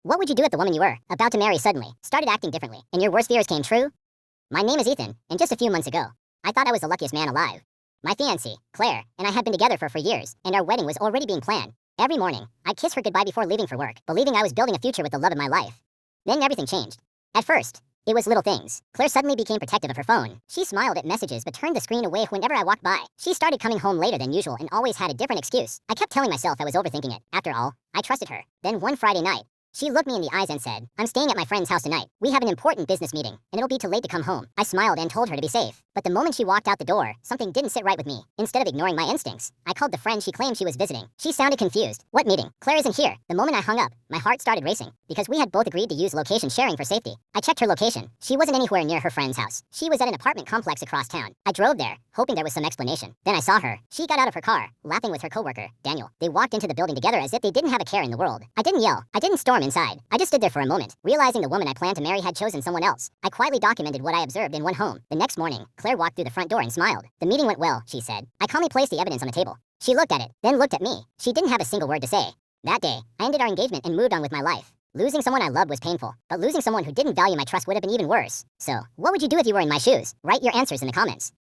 What would you do if the woman you were about to marry suddenly started acting differently and your worst fears came true? My name is Ethan, and just a few months ago, I thought I was the luckiest man alive. My fiancée, Claire, and I had been together for 4 years, and our wedding was already being planned. Every morning, I'd kiss her goodbye before leaving for work, believing I was building a future with the love of my life. Then everything changed. At first, it was little things. Claire suddenly became protective of her phone. She smiled at messages but turned the screen away whenever I walked by. She started coming home later than usual and always had a different excuse. I kept telling myself I was overthinking it. After all, I trusted her. Then one Friday night, she looked me in the eyes and said, "I'm staying at my friend's house tonight. We have an important business meeting, and it'll be too late to come home." I smiled and told her to be safe. But the moment she walked out the door, something didn't sit right with me. Instead of ignoring my instincts, I called the friend she claimed she was visiting. She sounded confused. "What meeting? Claire isn't here." The moment I hung up, my heart started racing, because we had both agreed to use location sharing for safety. I checked her location. She wasn't anywhere near her friend's house. She was at an apartment complex across town. I drove there, hoping there was some explanation. Then I saw her. She got out of her car, laughing with her coworker, Daniel. They walked into the building together as if they didn't have a care in the world. I didn't yell. I didn't storm inside. I just stood there for a moment, realizing the woman I planned to marry had chosen someone else. I quietly documented what I observed in one home. The next morning, Claire walked through the front door and smiled. "The meeting went well," she said. I calmly placed the evidence on the table. She looked at it, then looked at me. She didn't have a single word to say. That day, I ended our engagement and moved on with my life. Losing someone I loved was painful, but losing someone who didn't value my trust would have been even worse. So, what would you do if you were in my shoes? Write your answers in the comments.